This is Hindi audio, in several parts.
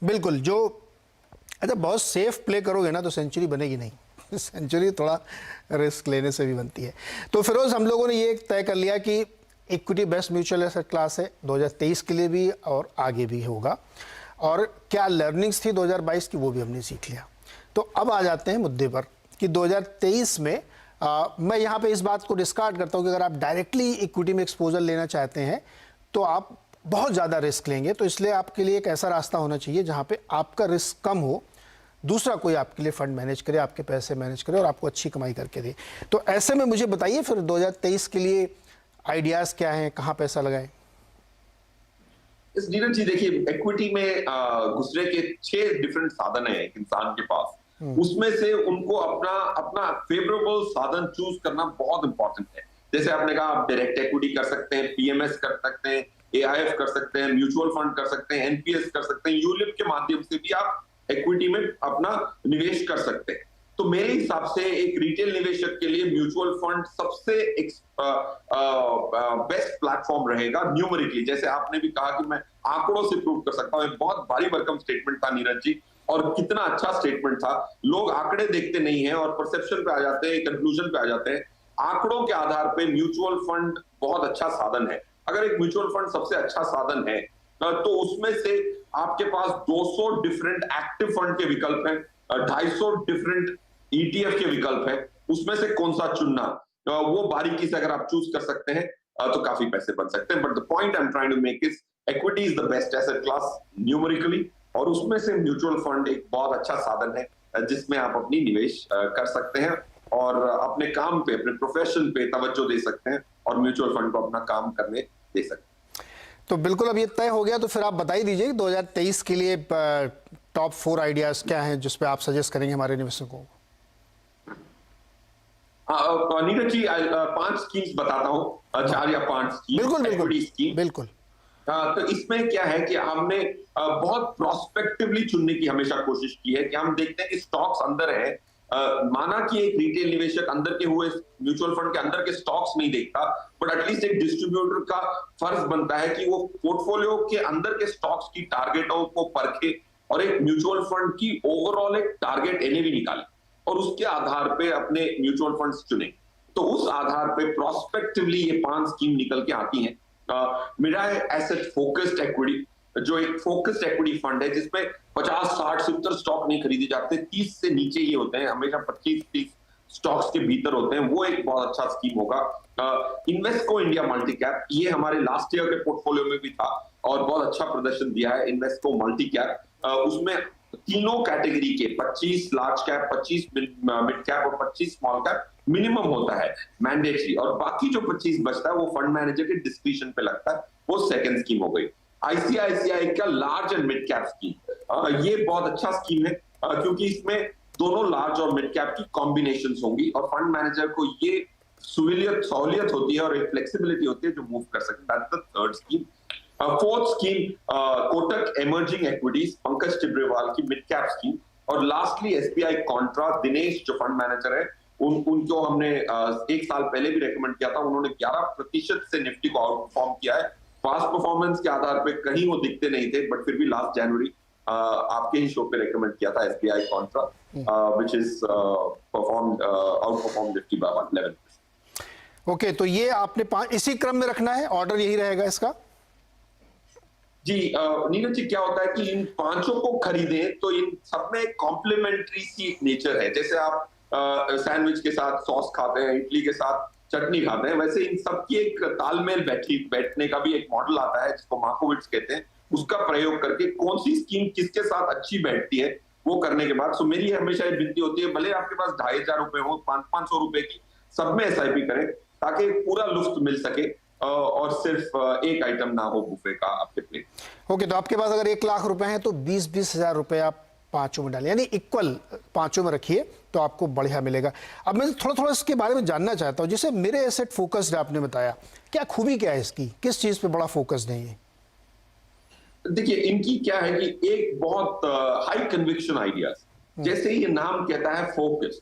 बिल्कुल। जो अच्छा बहुत सेफ प्ले करोगे ना तो सेंचुरी बनेगी नहीं सेंचुरी थोड़ा रिस्क लेने से भी बनती है। तो फिरोज, हम लोगों ने ये तय कर लिया कि equity best mutual asset class है 2023 के लिए भी और आगे भी होगा, और क्या लर्निंग्स थी 2022 की वो भी हमने सीख लिया। तो अब आ जाते हैं मुद्दे पर कि 2023 में मैं यहाँ पे इस बात को डिस्कार्ड करता हूँ कि अगर आप डायरेक्टली इक्विटी में एक्सपोजर लेना चाहते हैं तो आप बहुत ज़्यादा रिस्क लेंगे, तो इसलिए आपके लिए एक ऐसा रास्ता होना चाहिए जहाँ पे आपका रिस्क कम हो, दूसरा कोई आपके लिए फंड मैनेज करे, आपके पैसे मैनेज करे और आपको अच्छी कमाई करके दे। तो ऐसे में मुझे बताइए फिर 2023 के लिए आइडियाज़ क्या हैं, कहाँ पैसा लगाएं? इस नीरज जी देखिए, इक्विटी में घुसने के 6 डिफरेंट साधन है एक इंसान के पास। उसमें से उनको अपना अपना फेवरेबल साधन चूज करना बहुत इंपॉर्टेंट है। जैसे आपने कहा, आप डायरेक्ट इक्विटी कर सकते हैं, पीएमएस कर सकते हैं, एआईएफ कर सकते हैं, म्यूचुअल फंड कर सकते हैं, एनपीएस कर सकते हैं, यूलिप के माध्यम से भी आप इक्विटी में अपना निवेश कर सकते हैं। तो मेरे हिसाब से एक रिटेल निवेशक के लिए म्यूचुअल फंड सबसे बेस्ट प्लेटफॉर्म रहेगा न्यूमेरिकली। जैसे आपने भी कहा कि मैं आंकड़ों से प्रूव कर सकता हूं, एक बहुत भारी भरकम स्टेटमेंट था नीरज जी, और कितना अच्छा स्टेटमेंट था। लोग आंकड़े देखते नहीं है और परसेप्शन पे आ जाते हैं, कंक्लूजन पे आ जाते हैं। आंकड़ों के आधार पे म्यूचुअल फंड बहुत अच्छा साधन है। अगर एक म्यूचुअल फंड सबसे अच्छा साधन है तो उसमें से आपके पास 200 डिफरेंट एक्टिव फंड के विकल्प हैं, 250 डिफरेंट ईटीएफ के विकल्प हैं। उसमें से कौन सा चुनना, वो बारीकी से अगर आप चूज कर सकते हैं तो काफी पैसे बन सकते हैं। But the point I am trying to make is equity is the best asset class numerically, और उसमें से म्यूचुअल फंड एक बहुत अच्छा साधन है जिसमें आप अपनी निवेश कर सकते हैं और अपने काम पे, अपने प्रोफेशन पे तवज्जो दे सकते हैं और म्यूचुअल फंड को अपना काम करने दे सकते हैं। तो बिल्कुल, अब ये तय हो गया, तो फिर आप बता ही दीजिए कि 2023 के लिए टॉप 4 आइडियाज क्या हैं जिस पे आप सजेस्ट करेंगे हमारे निवेशकों को। नीरज जी, 5 स्कीम्स बताता हूँ, 4 या 5 स्कीम। बिल्कुल बिल्कुल स्कीम। बिल्कुल। तो इसमें क्या है कि हमने बहुत प्रोस्पेक्टिवली चुनने की हमेशा कोशिश की है कि हम देखते हैं कि स्टॉक्स अंदर है। माना कि एक रिटेल निवेशक अंदर के हुए म्यूचुअल फंड के अंदर के स्टॉक्स नहीं देखता, बट एटलीस्ट एक डिस्ट्रीब्यूटर का फर्ज बनता है कि वो पोर्टफोलियो के अंदर के स्टॉक्स की टारगेटों को परखे और एक म्यूचुअल फंड की ओवरऑल एक टारगेट एनएवी निकाले और उसके आधार पे अपने म्यूचुअल फंड्स चुने। तो उस आधार पे प्रोस्पेक्टिवली ये 5 स्कीम निकल के आती हैं। मिराय एसेट फोकस्ड इक्विटी, जो एक फोकस्ड इक्विटी फंड है जिसमें 50, 60, 70 स्टॉक नहीं खरीदे जाते, 30 से नीचे ही होते हैं, हमेशा 25-30 स्टॉक्स के भीतर होते हैं, वो एक बहुत अच्छा स्कीम होगा। इन्वेस्टको इंडिया मल्टी कैप, ये हमारे लास्ट ईयर के पोर्टफोलियो में भी था और बहुत अच्छा प्रदर्शन दिया है इन्वेस्टको मल्टी कैप। उसमें तीनों कैटेगरी के 25 लार्ज कैप, 25 मिड कैप और 25 स्मॉल कैप मिनिमम होता है मैंडेटरी, और बाकी जो 25 बचता है वो फंड मैनेजर के डिस्क्रिप्शन पे लगता है। वो सेकंड स्कीम हो गई। आईसीआईसीआई का large and mid cap scheme, ये बहुत अच्छा स्कीम है क्योंकि इसमें दोनों लार्ज और मिड कैप की कॉम्बिनेशन होंगी और फंड मैनेजर को ये सहूलियत होती है और एक फ्लेक्सिबिलिटी होती है जो मूव कर सकता है। That's the third scheme. Fourth scheme Kotak emerging equities, Pankaj Tibrewal की मिड कैप स्कीम। और लास्टली एसबीआई कॉन्ट्रा, दिनेश जो फंड मैनेजर है उनको हमने 1 साल पहले भी रेकमेंड किया था, उन्होंने 11% से निफ्टी को आउट परफॉर्म किया है। पास्ट परफॉर्मेंस के आधार पे कहीं वो दिखते नहीं थे, बट फिर भी लास्ट जनवरी आपके ही शो पे रेकमेंड किया था SBI Contra, which is performed out perform Nifty by 11%। Okay, तो ये आपने इसी क्रम में रखना है, ऑर्डर यही रहेगा इसका? जी नीरज जी, क्या होता है कि इन 5 को खरीदें तो इन सब में कॉम्प्लीमेंट्री सी नेचर है। जैसे आप सैंडविच के साथ सॉस खाते हैं, इडली के साथ चटनी खाते हैं, वैसे इन सब की एक तालमेल बैठने का भी एक मॉडल आता है जिसको मार्कोविट्स कहते हैं। उसका प्रयोग करके कौन सी स्कीम किसके साथ अच्छी बैठती है वो करने के बाद, सो मेरी हमेशा ये विनती होती है, भले आपके पास 2500 रुपए हो, 500 रुपए की, सब में एसआईपी करें ताकि पूरा लुफ्त मिल सके और सिर्फ एक आइटम ना हो बुफे का आपके प्लेट। ओके, तो आपके पास अगर 1 लाख रुपए हैं तो 20-20 हजार रुपए आप 5 में डालें, यानी इक्वल 5 में रखिए तो आपको बढ़िया मिलेगा। अब मैं थोड़ा इसके बारे में जानना चाहता हूं, जैसे मेरे एसेट फोकस्ड आपने बताया, क्या खूबी क्या है इसकी, किस चीज पे बड़ा फोकस्ड है ये? देखिए, इनकी क्या है कि एक बहुत हाई कन्विक्शन आइडियाज, जैसे ही ये नाम कहता है फोकस्ड।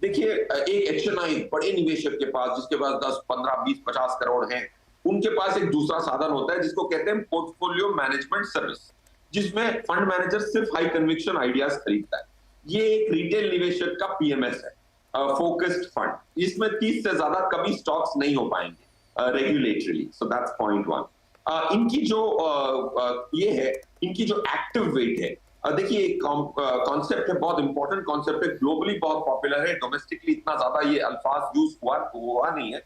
देखिए, एक एचएनआई बड़े निवेशक के पास, जिसके पास 10, 15, 20, 50 करोड़ हैं, उनके पास एक दूसरा साधन होता है जिसको कहते हैं पोर्टफोलियो मैनेजमेंट सर्विस। जिसमें फंड मैनेजर सिर्फ हाई कन्विक्शन आइडियाज खरीदता है। ये एक रिटेल निवेशक का पीएमएस है, फोकस्ड फंड। इसमें 30 से ज्यादा कभी स्टॉक्स नहीं हो पाएंगे regulatorily. So that's point one. इनकी जो ये है, इनकी जो एक्टिव वेट है, देखिए कॉन्सेप्ट है, बहुत इंपॉर्टेंट कॉन्सेप्ट है, ग्लोबली बहुत पॉपुलर है, डोमेस्टिकली इतना ज्यादा ये अल्फाज यूज हुआ नहीं है,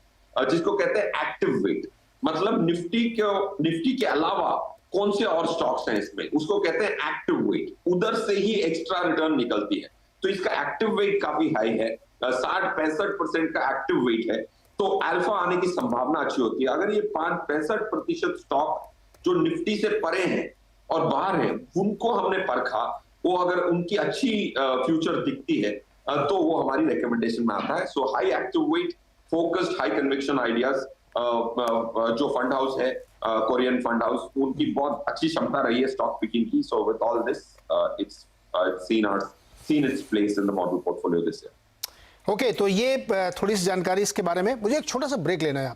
जिसको कहते हैं एक्टिव वेट। मतलब निफ्टी के अलावा कौन से और स्टॉक्स हैं इसमें, उसको कहते हैं एक्टिव वेट। उधर से ही एक्स्ट्रा रिटर्न निकलती है, तो इसका एक्टिव वेट काफी हाई है, 60-65% का एक्टिव वेट है, तो अल्फा आने की संभावना अच्छी होती है। अगर ये 65% स्टॉक जो निफ्टी से परे हैं और बाहर हैं, उनको हमने परखा, वो अगर उनकी अच्छी फ्यूचर दिखती है तो वो हमारी रिकमेंडेशन में आता है। So high active weight, focused high conviction ideas, जो फंड हाउस है कोरियन फंड हाउस, उनकी बहुत अच्छी क्षमता रही है स्टॉक पिकिंग की। So with all this it's seen its place in the model portfolio this year. Okay, तो ये थोड़ी सी जानकारी इसके बारे में। मुझे एक छोटा सा ब्रेक लेना है।